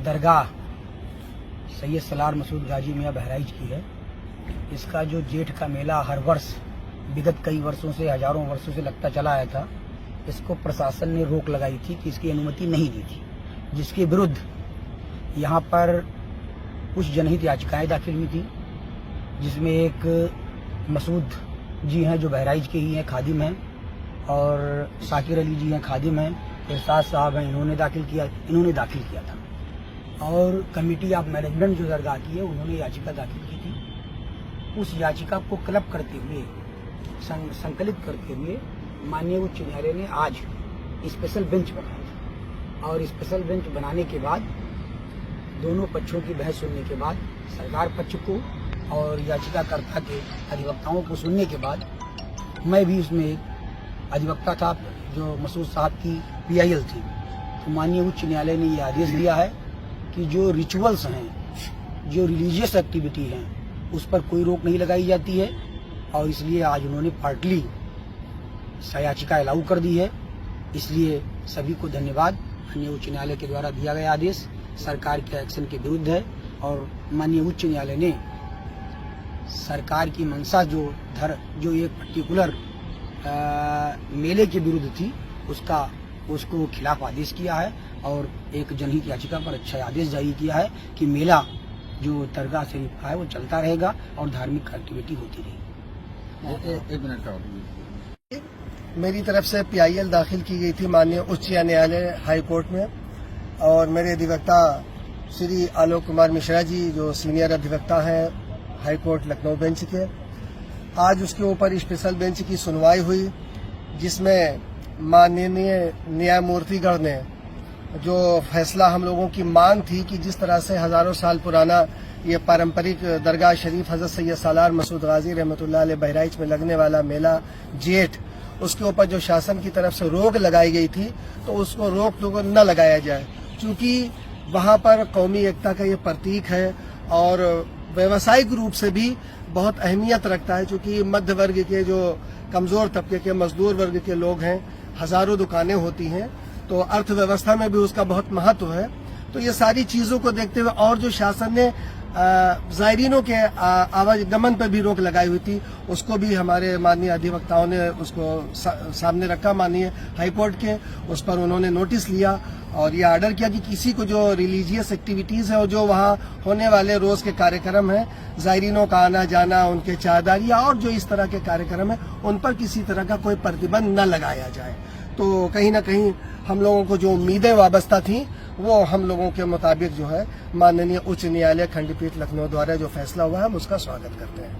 दरगाह सैयद सलार मसूद गाजी मियाँ बहराइच की है। इसका जो जेठ का मेला हर वर्ष विगत कई वर्षों से, हजारों वर्षों से लगता चला आया था, इसको प्रशासन ने रोक लगाई थी कि इसकी अनुमति नहीं दी थी, जिसके विरुद्ध यहाँ पर कुछ जनहित याचिकाएं दाखिल हुई थी, जिसमें एक मसूद जी हैं जो बहराइच के ही हैं, खादिम हैं, और शाकिर अली जी हैं, खादिम हैं, इरशाद साहब हैं, इन्होंने दाखिल किया था। और कमेटी ऑफ मैनेजमेंट जो दरगाह की है, उन्होंने याचिका दाखिल की थी। उस याचिका को क्लब करते हुए, संकलित करते हुए माननीय उच्च न्यायालय ने आज स्पेशल बेंच बनाया, और स्पेशल बेंच बनाने के बाद दोनों पक्षों की बहस सुनने के बाद, सरकार पक्ष को और याचिकाकर्ता के अधिवक्ताओं को सुनने के बाद, मैं भी उसमें एक अधिवक्ता था जो मसूद साहब की PIL थी, तो माननीय उच्च न्यायालय ने यह आदेश दिया है कि जो रिचुअल्स हैं, जो रिलीजियस एक्टिविटी हैं, उस पर कोई रोक नहीं लगाई जाती है, और इसलिए आज उन्होंने पार्टली याचिका अलाउ कर दी है। इसलिए सभी को धन्यवाद। माननीय उच्च न्यायालय के द्वारा दिया गया आदेश सरकार के एक्शन के विरुद्ध है, और माननीय उच्च न्यायालय ने सरकार की मंशा जो एक पर्टिकुलर मेले के विरुद्ध थी, उसको खिलाफ आदेश किया है, और एक जनहित याचिका पर अच्छा आदेश जारी किया है कि मेला जो दरगाह शरीफ का है वो चलता रहेगा और धार्मिक एक्टिविटी होती रहेगी। एक मिनट का मेरी तरफ से PIL दाखिल की गई थी माननीय उच्च न्यायालय हाई कोर्ट में, और मेरे अधिवक्ता श्री आलोक कुमार मिश्रा जी जो सीनियर अधिवक्ता हैं हाई कोर्ट लखनऊ बेंच के, आज उसके ऊपर स्पेशल बेंच की सुनवाई हुई, जिसमें माननीय न्यायमूर्तिगण ने जो फैसला हम लोगों की मांग थी कि जिस तरह से हजारों साल पुराना ये पारंपरिक दरगाह शरीफ हजरत सैयद सलार मसूद गाजी रहमतुल्लाह अलैह बहराइच में लगने वाला मेला जेठ, उसके ऊपर जो शासन की तरफ से रोक लगाई गई थी, तो उसको रोक न लगाया जाए, क्योंकि वहां पर कौमी एकता का ये प्रतीक है और व्यावसायिक रूप से भी बहुत अहमियत रखता है, क्योंकि मध्य वर्ग के जो कमजोर तबके के मजदूर वर्ग के लोग हैं, हजारों दुकानें होती हैं, तो अर्थव्यवस्था में भी उसका बहुत महत्व है। तो ये सारी चीजों को देखते हुए, और जो शासन ने जायरीनों के आवागमन पर भी रोक लगाई हुई थी, उसको भी हमारे माननीय अधिवक्ताओं ने उसको सामने रखा माननीय हाईकोर्ट के, उस पर उन्होंने नोटिस लिया और ये ऑर्डर किया कि किसी को जो रिलीजियस एक्टिविटीज है और जो वहाँ होने वाले रोज के कार्यक्रम हैं, जायरीनों का आना जाना, उनके चाहदारियाँ और जो इस तरह के कार्यक्रम है, उन पर किसी तरह का कोई प्रतिबंध न लगाया जाए। तो कहीं ना कहीं हम लोगों को जो उम्मीदें वाबस्ता थी, वो हम लोगों के मुताबिक जो है माननीय उच्च न्यायालय खंडपीठ लखनऊ द्वारा जो फैसला हुआ है, हम उसका स्वागत करते हैं।